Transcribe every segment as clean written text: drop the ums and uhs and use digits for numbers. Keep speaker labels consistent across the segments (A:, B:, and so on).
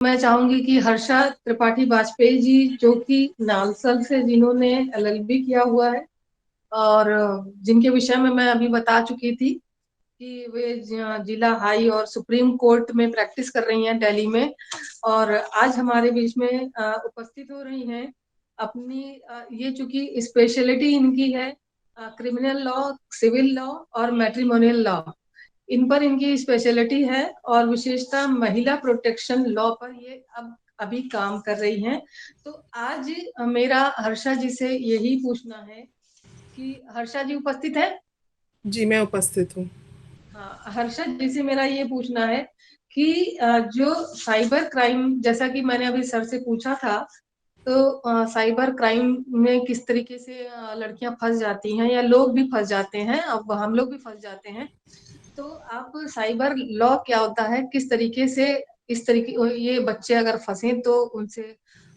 A: मैं चाहूंगी कि हर्षा त्रिपाठी वाजपेयी जी, जो कि नालसल से जिन्होंने एलएलबी किया हुआ है और जिनके विषय में मैं अभी बता चुकी थी कि वे जिला हाई और सुप्रीम कोर्ट में प्रैक्टिस कर रही हैं दिल्ली में, और आज हमारे बीच में उपस्थित हो रही हैं। अपनी ये चूंकि स्पेशलिटी इनकी है क्रिमिनल लॉ, सिविल लॉ और मैट्रिमोनियल लॉ, इन पर इनकी स्पेशलिटी है, और विशेषता महिला प्रोटेक्शन लॉ पर ये अब अभी काम कर रही हैं। तो आज मेरा हर्षा जी से यही पूछना है कि हर्षा जी उपस्थित है।
B: जी, मैं उपस्थित हूँ।
A: हाँ, हर्षद जी से मेरा ये पूछना है कि जो साइबर क्राइम, जैसा कि मैंने अभी सर से पूछा था, तो साइबर क्राइम में किस तरीके से लड़कियां फंस जाती हैं या लोग भी फंस जाते हैं, अब हम लोग भी फंस जाते हैं। तो आप साइबर लॉ क्या होता है, किस तरीके से इस तरीके ये बच्चे अगर फंसे तो उनसे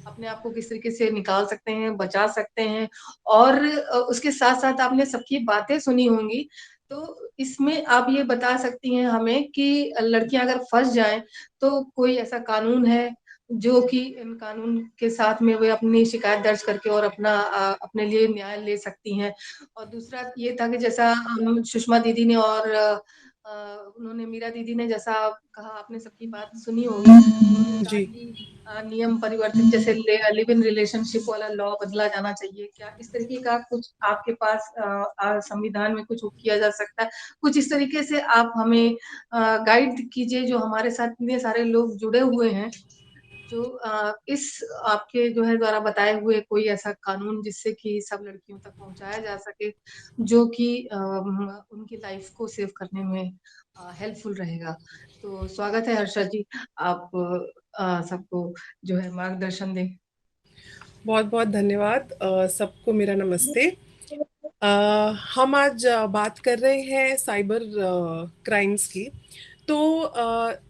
A: अपने आप को किस तरीके से निकाल सकते हैं, बचा सकते हैं, और उसके साथ साथ आपने सबकी बातें सुनी होंगी, तो इसमें आप ये बता सकती हैं हमें कि लड़कियां अगर फंस जाएं तो कोई ऐसा कानून है जो कि इन कानून के साथ में वे अपनी शिकायत दर्ज करके और अपने लिए न्याय ले सकती हैं। और दूसरा ये था कि जैसा सुषमा दीदी ने और उन्होंने, मीरा दीदी ने जैसा कहा, आपने सबकी बात सुनी होगी, उन्होंने कहा
B: जी।
A: कि नियम परिवर्तित, जैसे लिव इन रिलेशनशिप वाला लॉ बदला जाना चाहिए, क्या इस तरीके का कुछ आपके पास संविधान में कुछ किया जा सकता है? कुछ इस तरीके से आप हमें गाइड कीजिए, जो हमारे साथ इतने सारे लोग जुड़े हुए हैं, जो इस आपके जो है द्वारा बताए हुए कोई ऐसा कानून जिससे कि सब लड़कियों तक पहुंचाया जा सके, जो कि उनकी लाइफ को सेव करने में हेल्पफुल रहेगा। तो स्वागत है हर्षा जी, आप सबको जो है मार्गदर्शन दें।
B: बहुत बहुत धन्यवाद। सबको मेरा नमस्ते। अ, हम आज बात कर रहे हैं साइबर क्राइम्स की। तो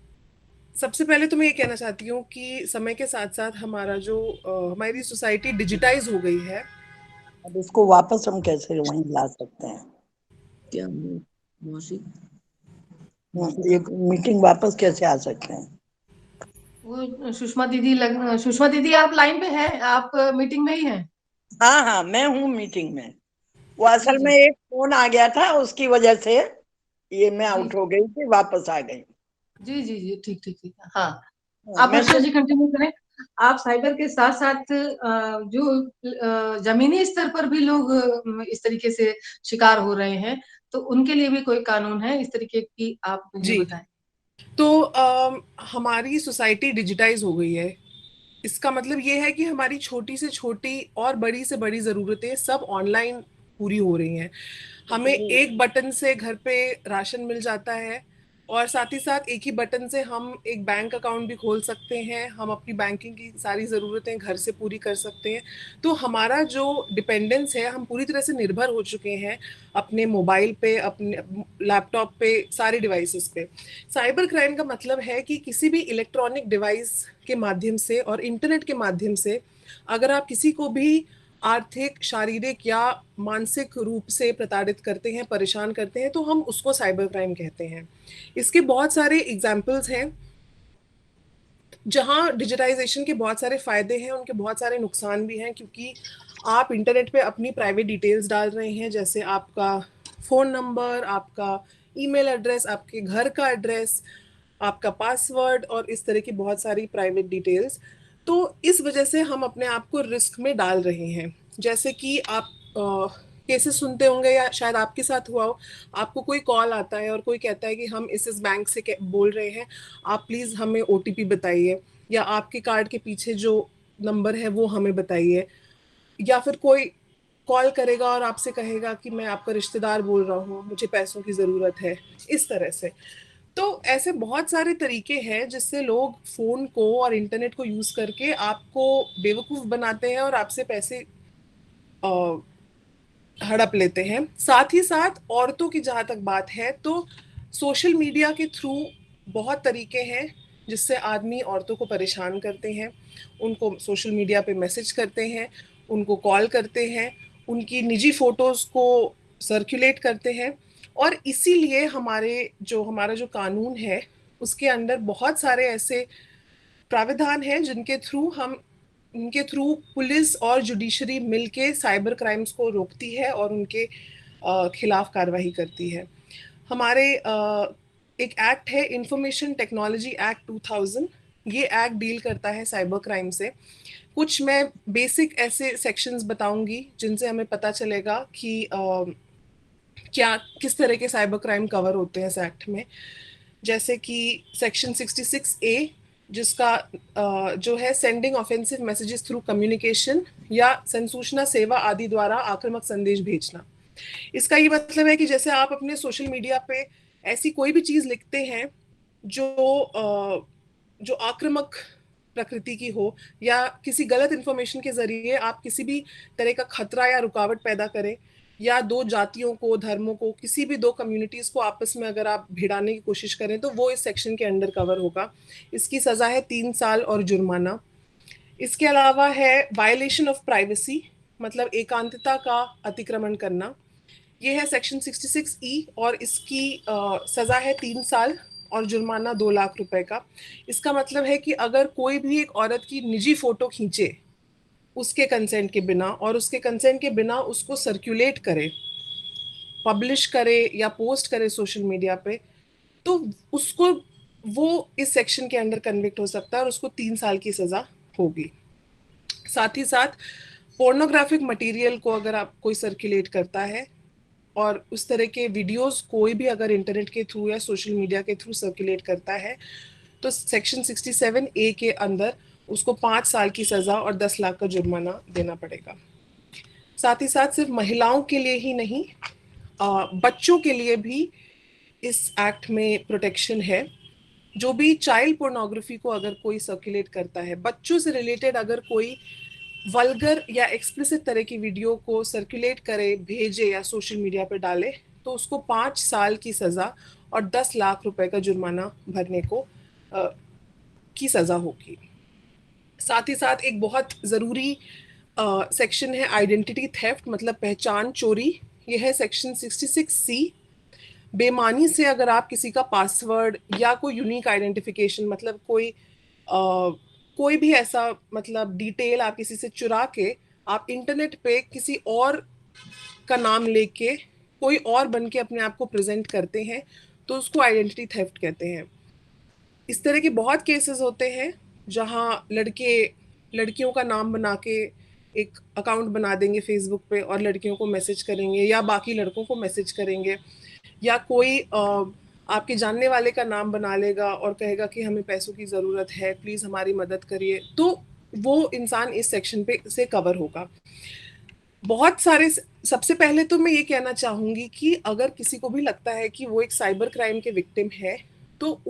B: सबसे पहले तो मैं ये कहना चाहती हूँ कि समय के साथ साथ हमारा जो हमारी सोसाइटी डिजिटाइज हो गई है।
C: अब इसको वापस हम कैसे वहीं ला सकते हैं? क्या मौसी, ये मीटिंग वापस कैसे आ सकते हैं?
A: वो सुषमा दीदी आप लाइन पे हैं, आप मीटिंग में ही हैं?
C: हाँ हाँ, मैं हूँ मीटिंग में। वो
A: जी
C: असल में
A: जी
C: एक फोन आ गया था, उसकी वजह से ये मैं
A: जी
C: आउट हो गई थी, वापस आ गई।
A: जी जी जी, ठीक ठीक ठीक, हाँ।
C: हाँ,
A: आप
C: मैं
A: हर्षा
C: तो
A: जी कंटिन्यू करें। आप साइबर के साथ साथ जो जमीनी स्तर पर भी लोग इस तरीके से शिकार हो रहे हैं, तो उनके लिए भी कोई कानून है इस तरीके की, आप मुझे
B: जी।
A: बताएं।
B: तो हमारी सोसाइटी डिजिटाइज हो गई है। इसका मतलब ये है कि हमारी छोटी से छोटी और बड़ी से बड़ी ज़रूरतें सब ऑनलाइन पूरी हो रही हैं। हमें एक बटन से घर पे राशन मिल जाता है, और साथ ही साथ एक ही बटन से हम एक बैंक अकाउंट भी खोल सकते हैं। हम अपनी बैंकिंग की सारी ज़रूरतें घर से पूरी कर सकते हैं। तो हमारा जो डिपेंडेंस है, हम पूरी तरह से निर्भर हो चुके हैं अपने मोबाइल पे, अपने लैपटॉप पे, सारे डिवाइसेस पे। साइबर क्राइम का मतलब है कि किसी भी इलेक्ट्रॉनिक डिवाइस के माध्यम से और इंटरनेट के माध्यम से अगर आप किसी को भी आर्थिक, शारीरिक या मानसिक रूप से प्रताड़ित करते हैं, परेशान करते हैं, तो हम उसको साइबर क्राइम कहते हैं। इसके बहुत सारे एग्जाम्पल्स हैं। जहाँ डिजिटाइजेशन के बहुत सारे फायदे हैं, उनके बहुत सारे नुकसान भी हैं, क्योंकि आप इंटरनेट पे अपनी प्राइवेट डिटेल्स डाल रहे हैं, जैसे आपका फ़ोन नंबर, आपका ईमेल एड्रेस, आपके घर का एड्रेस, आपका पासवर्ड और इस तरह की बहुत सारी प्राइवेट डिटेल्स। तो इस वजह से हम अपने आप को रिस्क में डाल रहे हैं। जैसे कि आप केसेस सुनते होंगे या शायद आपके साथ हुआ हो। आपको कोई कॉल आता है और कोई कहता है कि हम इस बैंक से बोल रहे हैं, आप प्लीज़ हमें ओटीपी बताइए, या आपके कार्ड के पीछे जो नंबर है वो हमें बताइए। या फिर कोई कॉल करेगा और आपसे कहेगा कि मैं आपका रिश्तेदार बोल रहा हूँ, मुझे पैसों की ज़रूरत है, इस तरह से। तो ऐसे बहुत सारे तरीके हैं जिससे लोग फ़ोन को और इंटरनेट को यूज़ करके आपको बेवकूफ़ बनाते हैं और आपसे पैसे हड़प लेते हैं। साथ ही साथ औरतों की जहाँ तक बात है, तो सोशल मीडिया के थ्रू बहुत तरीके हैं जिससे आदमी औरतों को परेशान करते हैं। उनको सोशल मीडिया पे मैसेज करते हैं, उनको कॉल करते हैं, उनकी निजी फ़ोटोज़ को सर्कुलेट करते हैं। और इसीलिए हमारा जो कानून है, उसके अंदर बहुत सारे ऐसे प्राविधान है जिनके थ्रू पुलिस और जुडिशरी मिलके साइबर क्राइम्स को रोकती है और उनके खिलाफ कार्रवाई करती है। हमारे एक एक्ट है इंफॉर्मेशन टेक्नोलॉजी एक्ट 2000। ये एक्ट डील करता है साइबर क्राइम से। कुछ मैं बेसिक ऐसे सेक्शंस बताऊंगी जिनसे हमें पता चलेगा कि क्या किस तरह के साइबर क्राइम कवर होते हैं इस एक्ट में। जैसे कि सेक्शन 66A, जिसका जो है sending offensive messages through communication या संसूचना सेवा आदि द्वारा आक्रामक संदेश भेजना। इसका ये मतलब है कि जैसे आप अपने सोशल मीडिया पे ऐसी कोई भी चीज लिखते हैं जो आक्रामक प्रकृति की हो या किसी गलत इंफॉर्मेशन के जरिए आप किसी भी तरह का खतरा या रुकावट पैदा करें, या दो जातियों को, धर्मों को, किसी भी दो कम्युनिटीज को आपस में अगर आप भिड़ाने की कोशिश करें, तो वो इस सेक्शन के अंडर कवर होगा। इसकी सजा है 3 साल और जुर्माना। इसके अलावा है वायलेशन ऑफ प्राइवेसी, मतलब एकांतता का अतिक्रमण करना। ये है सेक्शन 66E और इसकी सजा है 3 साल और जुर्माना 2 लाख रुपए का। इसका मतलब है कि अगर कोई भी एक औरत की निजी फोटो खींचे उसके कंसेंट के बिना और उसके कंसेंट के बिना उसको सर्कुलेट करे, पब्लिश करे या पोस्ट करे सोशल मीडिया पे, तो उसको वो इस सेक्शन के अंडर कन्विक्ट हो सकता है और उसको 3 साल की सजा होगी। साथ ही साथ पोर्नोग्राफिक मटेरियल को अगर आप कोई सर्कुलेट करता है और उस तरह के वीडियोस कोई भी अगर इंटरनेट के थ्रू या सोशल मीडिया के थ्रू सर्कुलेट करता है, तो सेक्शन 67A के अंदर उसको 5 साल की सजा और 10 लाख का जुर्माना देना पड़ेगा। साथ ही साथ सिर्फ महिलाओं के लिए ही नहीं, बच्चों के लिए भी इस एक्ट में प्रोटेक्शन है। जो भी चाइल्ड पोर्नोग्राफी को अगर कोई सर्कुलेट करता है, बच्चों से रिलेटेड अगर कोई वल्गर या एक्सप्लिसिट तरह की वीडियो को सर्कुलेट करे, भेजे या सोशल मीडिया पर डाले, तो उसको 5 साल की सजा और 10 लाख रुपए का जुर्माना भरने को की सजा होगी। साथ ही साथ एक बहुत ज़रूरी सेक्शन है आइडेंटिटी थेफ्ट, मतलब पहचान चोरी। यह है सेक्शन 66C। बेमानी से अगर आप किसी का पासवर्ड या कोई यूनिक आइडेंटिफिकेशन, मतलब कोई भी ऐसा मतलब डिटेल आप किसी से चुरा के आप इंटरनेट पे किसी और का नाम लेके कोई और बन के अपने आप को प्रेजेंट करते हैं, तो उसको आइडेंटिटी थेफ्ट कहते हैं। इस तरह के बहुत केसेस होते हैं जहां लड़के लड़कियों का नाम बना के एक अकाउंट बना देंगे फेसबुक पे और लड़कियों को मैसेज करेंगे या बाकी लड़कों को मैसेज करेंगे, या कोई आपके जानने वाले का नाम बना लेगा और कहेगा कि हमें पैसों की ज़रूरत है, प्लीज़ हमारी मदद करिए, तो वो इंसान इस सेक्शन पे से कवर होगा। बहुत सारे, सबसे पहले तो मैं ये कहना चाहूँगी कि अगर किसी को भी लगता है कि वो एक साइबर क्राइम के विक्टिम है, तो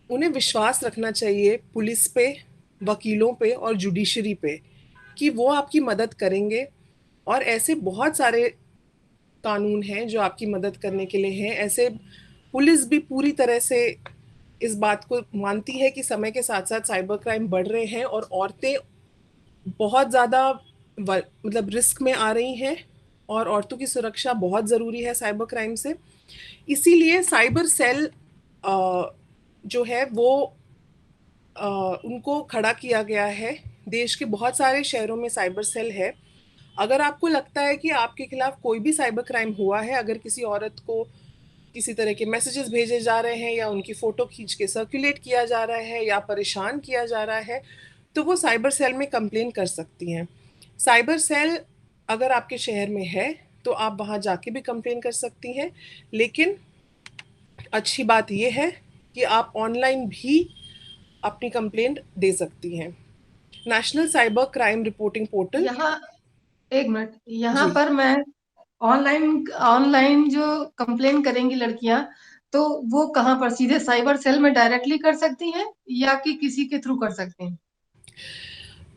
B: उन्हें विश्वास रखना चाहिए पुलिस पे, वकीलों पे और जुडिशरी पे कि वो आपकी मदद करेंगे। और ऐसे बहुत सारे कानून हैं जो आपकी मदद करने के लिए हैं। ऐसे पुलिस भी पूरी तरह से इस बात को मानती है कि समय के साथ साथ साइबर क्राइम बढ़ रहे हैं और औरतें बहुत ज़्यादा मतलब रिस्क में आ रही हैं और औरतों की सुरक्षा बहुत ज़रूरी है साइबर क्राइम से। इसीलिए साइबर सेल जो है वो उनको खड़ा किया गया है। देश के बहुत सारे शहरों में साइबर सेल है। अगर आपको लगता है कि आपके खिलाफ कोई भी साइबर क्राइम हुआ है, अगर किसी औरत को किसी तरह के मैसेजेस भेजे जा रहे हैं या उनकी फ़ोटो खींच के सर्कुलेट किया जा रहा है या परेशान किया जा रहा है, तो वो साइबर सेल में कंप्लेन कर सकती हैं। साइबर सेल अगर आपके शहर में है तो आप वहाँ जाके भी कंप्लेन कर सकती हैं, लेकिन अच्छी बात ये है कि आप ऑनलाइन भी अपनी कंप्लेंट दे सकती हैं। National cyber crime reporting portal,
A: यहाँ एक मिनट, यहाँ पर मैं ऑनलाइन जो कंप्लेन करेंगी लड़कियां, तो वो कहाँ पर, सीधे साइबर सेल में डायरेक्टली कर सकती हैं या कि किसी के थ्रू कर सकती हैं?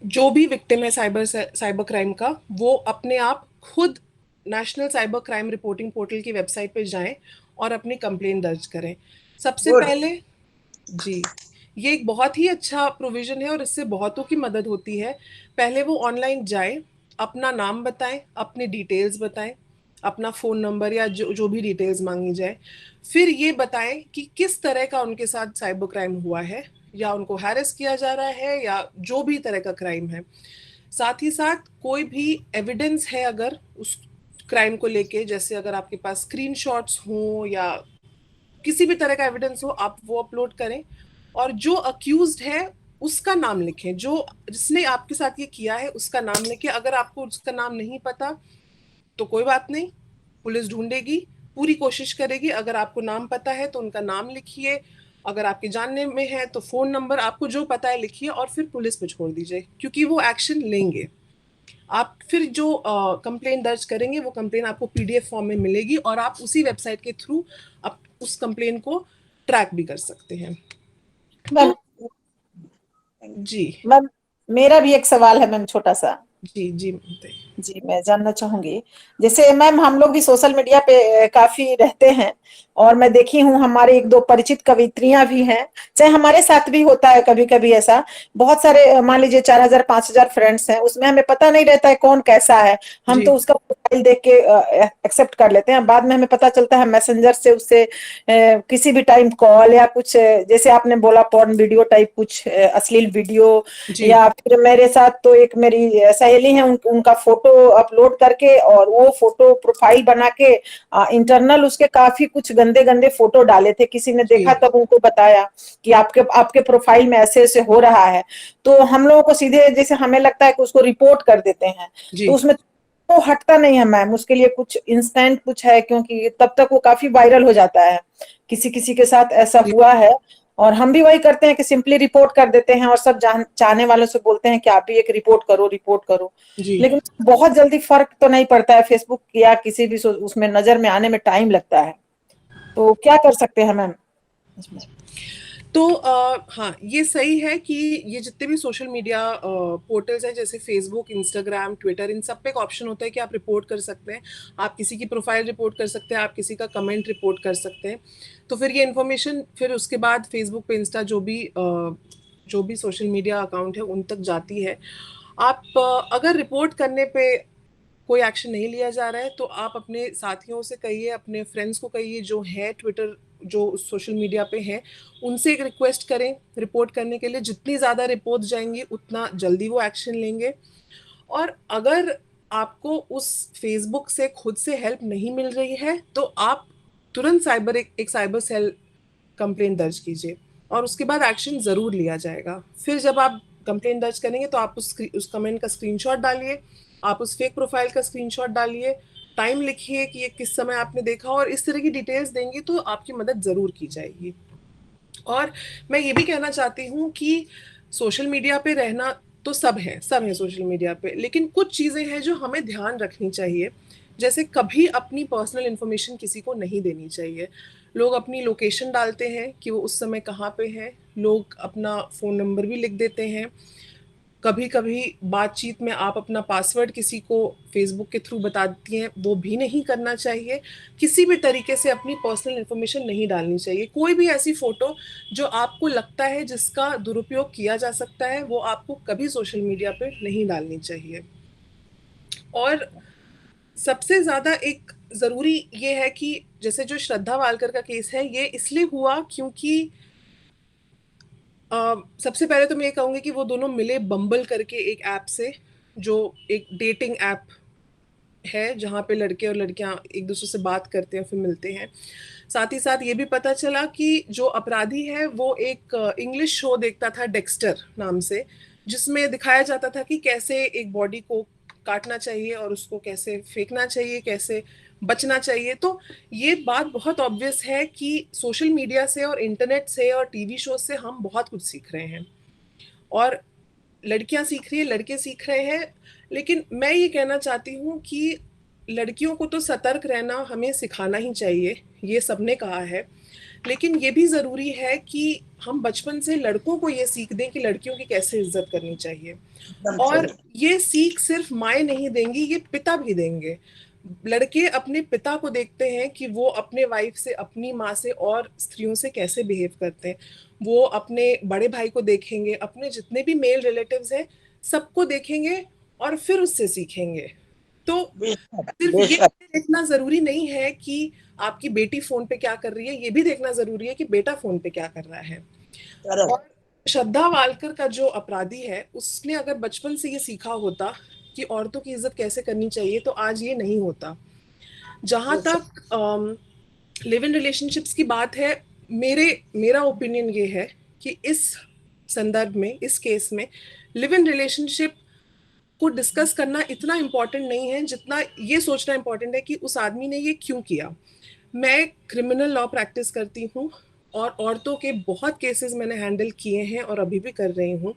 B: जो भी विक्टिम है साइबर क्राइम का, वो अपने आप खुद national cyber crime reporting portal की वेबसाइट पे जाएं और अपनी कंप्लेन दर्ज करें। सबसे पहले जी, ये एक बहुत ही अच्छा प्रोविजन है और इससे बहुतों की मदद होती है। पहले वो ऑनलाइन जाए, अपना नाम बताएं, अपने डिटेल्स बताएं, अपना फोन नंबर या जो भी डिटेल्स मांगी जाए, फिर ये बताएं कि किस तरह का उनके साथ साइबर क्राइम हुआ है, या उनको हैरेस किया जा रहा है, या जो भी तरह का क्राइम है। साथ ही साथ कोई भी एविडेंस है अगर उस क्राइम को लेके, जैसे अगर आपके पास स्क्रीनशॉट्स हो या किसी भी तरह का एविडेंस हो, आप वो अपलोड करें। और जो अक्यूज्ड है उसका नाम लिखें, जो जिसने आपके साथ ये किया है उसका नाम लिखें। अगर आपको उसका नाम नहीं पता तो कोई बात नहीं, पुलिस ढूंढेगी, पूरी कोशिश करेगी। अगर आपको नाम पता है तो उनका नाम लिखिए, अगर आपके जानने में है तो फोन नंबर, आपको जो पता है लिखिए और फिर पुलिस पे छोड़ दीजिए, क्योंकि वो एक्शन लेंगे। आप फिर जो कंप्लेन दर्ज करेंगे वो कंप्लेन आपको पीडीएफ फॉर्म में मिलेगी, और आप उसी वेबसाइट के थ्रू आप उस कंप्लेन को ट्रैक भी कर सकते हैं।
D: मैम
B: जी
D: मैम, मेरा भी एक सवाल है मैम, छोटा सा।
B: जी जी
D: जी, मैं जानना चाहूंगी, जैसे मैम हम लोग भी सोशल मीडिया पे काफी रहते हैं, और मैं देखी हूँ हमारे एक दो परिचित कवित्रियां भी हैं, चाहे हमारे साथ भी होता है कभी कभी ऐसा। बहुत सारे मान लीजिए 4,000 5,000 फ्रेंड्स हैं, उसमें हमें पता नहीं रहता है कौन कैसा है। हम
B: जी
D: तो उसका प्रोफाइल देख के एक्सेप्ट कर लेते हैं, बाद में हमें पता चलता है मैसेंजर से उससे किसी भी टाइम कॉल या कुछ, जैसे आपने बोला पॉर्न वीडियो टाइप कुछ अश्लील वीडियो,
B: जी
D: या फिर मेरे साथ तो एक मेरी सहेली है, उनका फोटो अपलोड करके और वो फोटो प्रोफाइल बना के इंटरनल उसके काफी कुछ गंदे गंदे फोटो डाले थे। किसी ने
B: जी
D: देखा तब उनको बताया कि आपके आपके प्रोफाइल में ऐसे ऐसे हो रहा है, तो हम लोगों को सीधे जैसे हमें लगता है कि उसको रिपोर्ट कर देते हैं,
B: जी
D: तो उसमें तो हटता नहीं है मैम, उसके लिए कुछ इंस्टेंट कुछ है, क्योंकि तब तक वो काफी वायरल हो जाता है। किसी किसी के साथ ऐसा
B: जी
D: हुआ है, और हम भी वही करते हैं कि सिंपली रिपोर्ट कर देते हैं, और सब चाहने वालों से बोलते हैं कि आप भी एक रिपोर्ट करो रिपोर्ट करो।
B: जी
D: लेकिन बहुत जल्दी फर्क तो नहीं पड़ता है, फेसबुक या किसी भी उसमें नजर में आने में टाइम लगता है, तो क्या कर सकते हैं मैम इसमें?
B: तो हाँ, ये सही है कि ये जितने भी सोशल मीडिया पोर्टल्स हैं, जैसे फेसबुक, इंस्टाग्राम, ट्विटर, इन सब पे एक ऑप्शन होता है कि आप रिपोर्ट कर सकते हैं। आप किसी की प्रोफाइल रिपोर्ट कर सकते हैं, आप किसी का कमेंट रिपोर्ट कर सकते हैं। तो फिर ये इन्फॉर्मेशन फिर उसके बाद फेसबुक पे, इंस्टा, जो भी सोशल मीडिया अकाउंट है उन तक जाती है। आप अगर रिपोर्ट करने पे कोई एक्शन नहीं लिया जा रहा है तो आप अपने साथियों से कहिए, अपने फ्रेंड्स को कहिए जो है ट्विटर, जो सोशल मीडिया पे हैं, उनसे एक रिक्वेस्ट करें रिपोर्ट करने के लिए। जितनी ज़्यादा रिपोर्ट जाएंगी उतना जल्दी वो एक्शन लेंगे। और अगर आपको उस फेसबुक से खुद से हेल्प नहीं मिल रही है तो आप तुरंत एक साइबर सेल कंप्लेंट दर्ज कीजिए, और उसके बाद एक्शन ज़रूर लिया जाएगा। फिर जब आप कंप्लेंट दर्ज करेंगे तो आप उस कमेंट का स्क्रीनशॉट डालिए, आप उस फेक प्रोफाइल का स्क्रीनशॉट डालिए, टाइम लिखिए कि ये किस समय आपने देखा, और इस तरह की डिटेल्स देंगे तो आपकी मदद ज़रूर की जाएगी। और मैं ये भी कहना चाहती हूँ कि सोशल मीडिया पे रहना तो सब है सोशल मीडिया पे, लेकिन कुछ चीज़ें हैं जो हमें ध्यान रखनी चाहिए। जैसे कभी अपनी पर्सनल इन्फॉर्मेशन किसी को नहीं देनी चाहिए। लोग अपनी लोकेशन डालते हैं कि वो उस समय कहाँ पे हैं, लोग अपना फ़ोन नंबर भी लिख देते हैं। कभी कभी बातचीत में आप अपना पासवर्ड किसी को फेसबुक के थ्रू बता देती हैं, वो भी नहीं करना चाहिए। किसी भी तरीके से अपनी पर्सनल इन्फॉर्मेशन नहीं डालनी चाहिए। कोई भी ऐसी फोटो जो आपको लगता है जिसका दुरुपयोग किया जा सकता है, वो आपको कभी सोशल मीडिया पे नहीं डालनी चाहिए। और सबसे ज़्यादा एक ज़रूरी ये है कि जैसे जो श्रद्धा वालकर का केस है, ये इसलिए हुआ क्योंकि सबसे पहले तो मैं ये कहूँगी कि वो दोनों मिले बम्बल करके एक ऐप से, जो एक डेटिंग ऐप है जहाँ पे लड़के और लड़कियां एक दूसरे से बात करते हैं फिर मिलते हैं। साथ ही साथ ये भी पता चला कि जो अपराधी है वो एक इंग्लिश शो देखता था डेक्स्टर नाम से, जिसमें दिखाया जाता था कि कैसे एक बॉडी को काटना चाहिए और उसको कैसे फेंकना चाहिए, कैसे बचना चाहिए। तो ये बात बहुत ऑब्वियस है कि सोशल मीडिया से और इंटरनेट से और टीवी शो से हम बहुत कुछ सीख रहे हैं, और लड़कियां सीख रही है, लड़के सीख रहे हैं। लेकिन मैं ये कहना चाहती हूँ कि लड़कियों को तो सतर्क रहना हमें सिखाना ही चाहिए, ये सबने कहा है। लेकिन ये भी ज़रूरी है कि हम बचपन से लड़कों को ये सीख दें कि लड़कियों की कैसे इज्जत करनी चाहिए। और ये सीख सिर्फ माएँ नहीं देंगी, ये पिता भी देंगे। लड़के अपने पिता को देखते हैं कि वो अपने वाइफ से, अपनी माँ से और स्त्रियों से कैसे बिहेव करते हैं। वो अपने बड़े भाई को देखेंगे, अपने जितने भी मेल रिलेटिव्स हैं सबको देखेंगे और फिर उससे सीखेंगे। तो
C: बेशक
B: सिर्फ ये
C: बेशक।
B: देखना जरूरी नहीं है कि आपकी बेटी फोन पे क्या कर रही है, ये भी देखना जरूरी है कि बेटा फोन पे क्या कर रहा है।
C: करेक्ट।
B: और श्रद्धा वालकर का जो अपराधी है, उसने अगर बचपन से ये सीखा होता कि औरतों की इज्जत कैसे करनी चाहिए, तो आज ये नहीं होता। जहां तक लिव इन रिलेशनशिप्स की बात है, मेरा ओपिनियन ये है कि इस संदर्भ में, इस केस में, लिव इन रिलेशनशिप को डिस्कस करना इतना इम्पोर्टेंट नहीं है जितना ये सोचना इम्पोर्टेंट है कि उस आदमी ने ये क्यों किया। मैं क्रिमिनल लॉ प्रैक्टिस करती हूँ और औरतों के बहुत केसेस मैंने हैंडल किए हैं और अभी भी कर रही हूँ।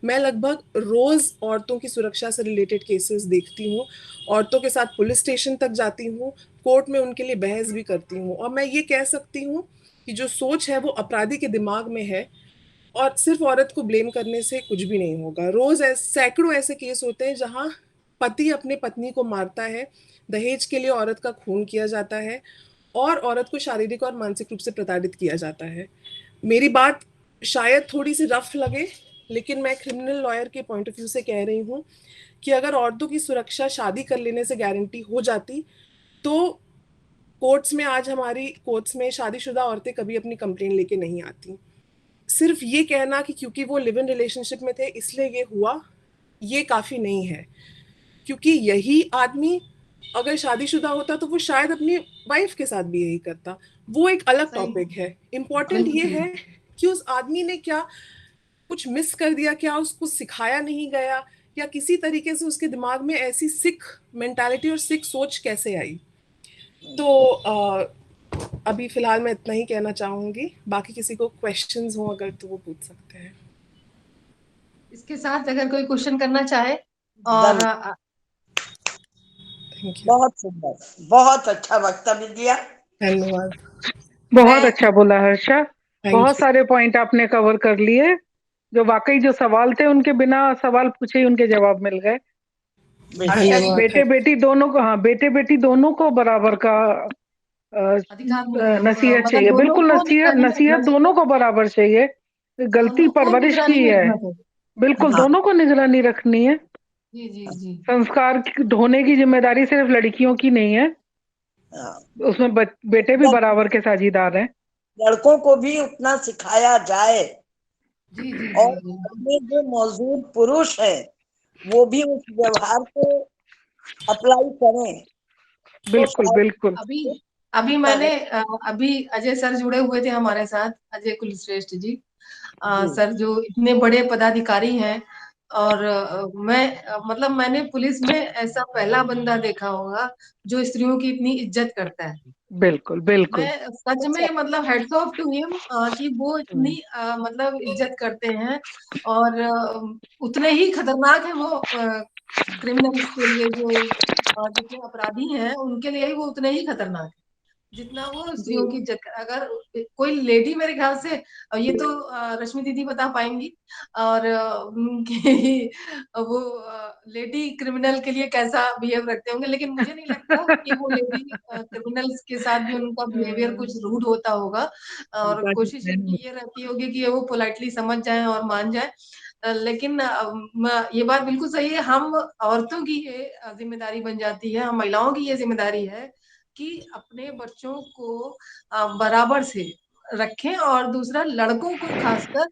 B: मैं लगभग रोज औरतों की सुरक्षा से रिलेटेड केसेस देखती हूँ, औरतों के साथ पुलिस स्टेशन तक जाती हूँ, कोर्ट में उनके लिए बहस भी करती हूँ। और मैं ये कह सकती हूँ कि जो सोच है वो अपराधी के दिमाग में है, और सिर्फ औरत को ब्लेम करने से कुछ भी नहीं होगा। रोज सैकड़ों ऐसे केस होते हैं जहां पति अपने पत्नी को मारता है, दहेज के लिए औरत का खून किया जाता है और औरत को शारीरिक और मानसिक रूप से प्रताड़ित किया जाता है। मेरी बात शायद थोड़ी सी रफ लगे, लेकिन मैं क्रिमिनल लॉयर के पॉइंट ऑफ व्यू से कह रही हूँ कि अगर औरतों की सुरक्षा शादी कर लेने से गारंटी हो जाती, तो हमारी कोर्ट्स में शादीशुदा औरतें कभी अपनी कंप्लेन लेके नहीं आती। सिर्फ ये कहना कि क्योंकि वो लिव इन रिलेशनशिप में थे इसलिए ये हुआ, ये काफी नहीं है। क्योंकि यही आदमी अगर शादीशुदा होता तो वो शायद अपनी वाइफ के साथ भी यही करता। वो एक अलग
A: सही।
B: टॉपिक है। इम्पोर्टेंट ये
A: बिल्कुल।
B: है कि उस आदमी ने क्या कुछ मिस कर दिया, क्या उसको सिखाया नहीं गया, या किसी तरीके से उसके दिमाग में ऐसी सिख मेंटालिटी और सिख सोच कैसे आई। तो अभी फिलहाल मैं इतना ही कहना चाहूंगी। बाकी किसी को क्वेश्चंस हो अगर तो वो पूछ सकते हैं।
A: इसके साथ अगर कोई क्वेश्चन करना चाहे और
C: धन्य
B: थैंक यू।
C: बहुत सुंदर, बहुत अच्छा वक्तव्य दिया।
B: धन्यवाद।
E: बहुत
C: मैं
E: अच्छा बोला हर्षा।
B: थैंक
E: बहुत
B: यू।
E: सारे पॉइंट आपने कवर कर लिए, जो वाकई जो सवाल थे उनके बिना सवाल पूछे ही उनके जवाब मिल गए।
C: बेशक
E: बेटे बेटी दोनों को, हाँ बेटे बेटी दोनों को बराबर का
A: अधिकार मिले,
E: नसीहत
A: मतलब
E: चाहिए,
A: दोनों
E: बिल्कुल
A: को
E: नसीहत
A: निगरानी रखना
E: नसीहत
A: चाहिए।
E: दोनों को बराबर चाहिए। गलती
A: दोनों को
E: परवरिश
A: निगरानी
E: की
A: में
E: है,
A: रखना चाहिए।
E: बिल्कुल
A: जी
C: हाँ
E: दोनों को निगरानी रखनी है।
A: जी जी जी।
E: संस्कार ढोने की जिम्मेदारी सिर्फ लड़कियों की नहीं है,
C: हाँ।
E: उसमें बेटे भी बराबर के साझीदार हैं।
C: लड़कों को भी उतना सिखाया जाए
A: जी जी जी
C: और
A: जी।
C: घर में जो मौजूद पुरुष है वो भी उस व्यवहार को अप्लाई करें, तो
E: बिल्कुल
C: शायद
E: बिल्कुल।
A: अभी अभी मैंने
C: करे।
A: अभी अजय सर जुड़े हुए थे हमारे साथ, अजय कुलश्रेष्ठ जी।
C: जी
A: सर जो इतने बड़े पदाधिकारी हैं, और मतलब मैंने पुलिस में ऐसा पहला बंदा देखा होगा जो स्त्रियों की इतनी इज्जत करता है।
E: बिल्कुल बिल्कुल।
A: मैं सच में मतलब हेड्स ऑफ टू हिम कि वो इतनी मतलब इज्जत करते हैं, और उतने ही खतरनाक है वो क्रिमिनल्स के लिए, जो जितने अपराधी हैं उनके लिए ही वो उतने ही खतरनाक है जितना वो
C: जी
A: स्त्रियों की इज्जत अगर कोई लेडी, मेरे ख्याल से ये तो रश्मि दीदी बता पाएंगी, और कि वो लेडी क्रिमिनल के लिए कैसा बिहेव रखते होंगे, लेकिन मुझे नहीं लगता कि वो लेडी क्रिमिनल्स के साथ भी उनका बिहेवियर कुछ रूड होता होगा, और कोशिश इनकी ये रहती होगी कि वो पोलाइटली समझ जाएं और मान जाएं। लेकिन ये बात बिल्कुल सही है, हम औरतों की ये जिम्मेदारी बन जाती है, हम महिलाओं की ये जिम्मेदारी है कि अपने बच्चों को बराबर से रखें, और दूसरा लड़कों को खासकर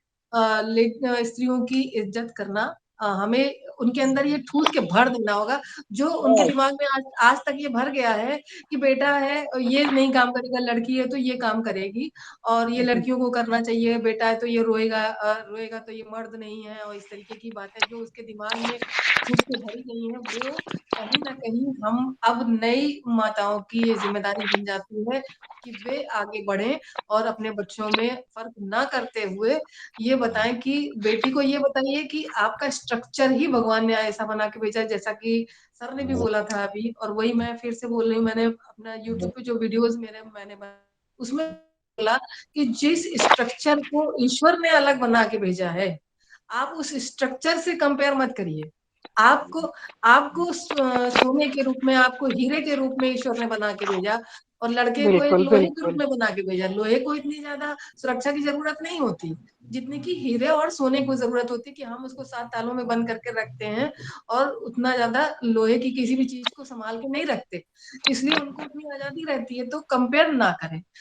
A: स्त्रियों की इज्जत करना, हमें उनके अंदर ये ठूस के भर देना होगा, जो उनके
C: बस
A: दिमाग में आज तक ये भर गया है कि बेटा है ये नहीं काम करेगा, लड़की है तो ये काम करेगी, और ये लड़कियों को करना चाहिए, बेटा है तो ये रोएगा, रोएगा तो ये मर्द नहीं है, और इस तरीके की बातें जो उसके दिमाग में ठूस के भरी गई है, वो कहीं ना कहीं हम अब नई माताओं की ये जिम्मेदारी बन जाती है कि वे आगे बढ़ें और अपने बच्चों में फर्क ना करते हुए ये बताएं कि बेटी को ये बताइए कि आपका स्ट्रक्चर ही भगवान ने ऐसा बना के भेजा है, जैसा कि सर ने भी बोला था अभी, और वही मैं फिर से बोल रही हूँ, मैंने अपना यूट्यूब पे जो वीडियोस मैंने उसमें बोला कि जिस स्ट्रक्चर को ईश्वर ने अलग बना के भेजा है, आप उस स्ट्रक्चर से कंपेयर मत करिए। आपको आपको सोने के रूप में, आपको हीरे के रूप में ईश्वर ने बना के भेजा, और लड़के को एक
E: बिल्कुल
A: लोहे के रूप
E: बिल्कुल।
A: में बना के भेजा। लोहे को इतनी ज्यादा सुरक्षा की जरूरत नहीं होती जितनी कि हीरे और सोने को जरूरत होती है, कि हम उसको 7 तालों में बंद करके रखते हैं, और उतना ज्यादा लोहे की किसी भी चीज को संभाल के नहीं रखते, इसलिए उनको उतनी आजादी रहती है। तो कंपेयर ना करें।